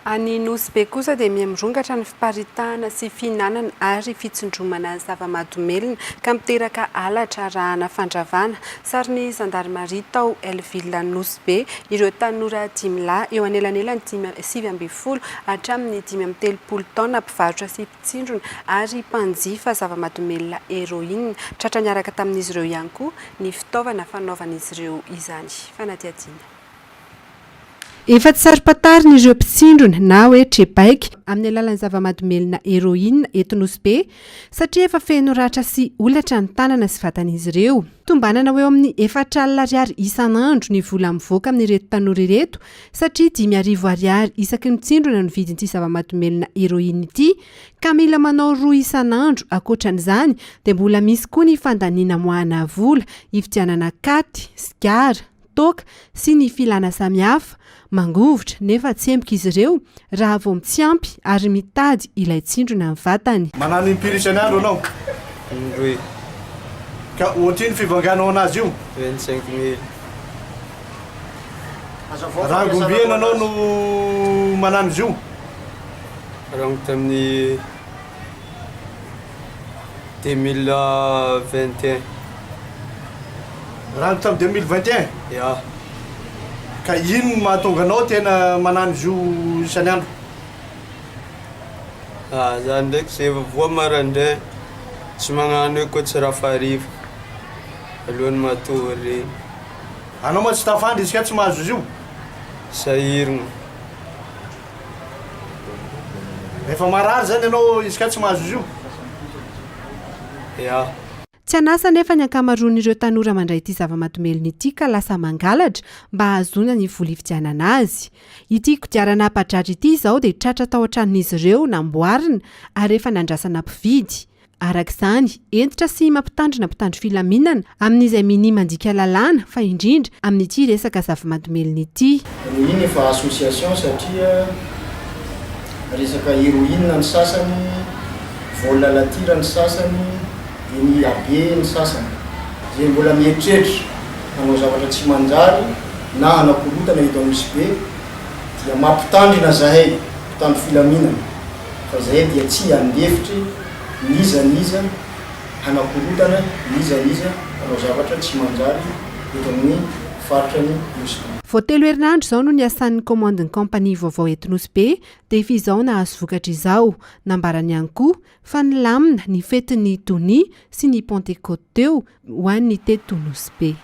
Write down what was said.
Any Nosy Be kosa dia miamrongatra ny fiparitahana sy fihinanana ary fitsindromana zava-mahadomelina ka miteraka halatra arahana fandravana. Sarin'ny Gendarmerie tao Elville Nosy Be ireo tanora 5 lahy eo anelanelany 7-20 hatramin'ny 5-30 taona mpivarotra sy mpitsindrona ary mpanjifa zava-mahadomelina héroïne. Tratra niaraka tamin'izy ireo ihany koa ny fitaovana fanaovan'izy ireo izany. Fanadihadiana. Efa tsy saro-patarina ireo mpitsindrona na hoe trebaika amin'ny alalan'ny zava-mahadomelina héroïne eto Nosy Be satria efa feno ratra sy olatra ny tanana sy vatan'izy ireo. Tombanana eo amin'ny 4,000 ariary isan'andro ny vola mivoaka amin'ireto tanora ireto satria 5,000 ariary isaky ny mitsindrona no vidin'ity zava-mahadomelina héroïne ity ka mila manao 2 isan'andro. Ankoatran'izany dia mbola misy koa ny fandaniana moahana vola, hividianana katy, sigara, toaka sy ny filana samihafa. Mangovotra nefa tsy empika izy ireo raha vao mitsyampy ary mitady ilay tsindrona ny vatany. Manano impiry isan'andro anao? Indroy. Ka ohatriny fivanganao anazy io? 25 000. Rangom-biana anao no manano izy io? Rango tamin'ny 2021. Rango tamin'ny 2021? Ya. Ka ino mahatonga anao tena manano izy io isan'andro? Zany ndraiky zay voa marandray tsy magnano hoe koa tsy raha fariva alohan'ny matory reny. Anao moa tsy tafandry izy ka tsy mahazo izy io? Sahirina. Efa marary zany anao izy ka tsy mahazo izy io? Ya. Tsy anasa nefa ny ankamaroan'ireo tanora mandray ity zava-mahadomelina ity ka lasa mangalatra mba hahazoana ny vola hividianana azy. Ity kodiarana bajaja ity izao dia tratra tao an-tranon'izy ireo namboarina ary efa nandrasana mpividy. Arak'izany, entitra sy mampitandrina mpitandro filaminana amin'izay mini mandika lalàna fa indrindra amin'ity resaka zava-mahadomelina ity. Iny efa association satria resaka héroïne ny sasany, voalalatira ny sasany, ny abe ny sasany. Zay mbola mieritreritra nanao zavatra tsy manjary na hanakorotana eto Nosy Be dia mampitandrina zahay mpitandro filaminana. Fa zahay dia tsy handefitry niza hanakorotana niza hanao zavatra tsy manjary eto amin'ny faritrany Nosy Be. Voatelo herinandro izao no niasan'ny komandin'ny kompania vaovao eto Nosy Be dia efa izao nahazo vokatra izao. Nambarany ihany koa fa nilamina ny fetin'ny Dony sy ny Pentecôte teo ho an'ny teto Nosy Be.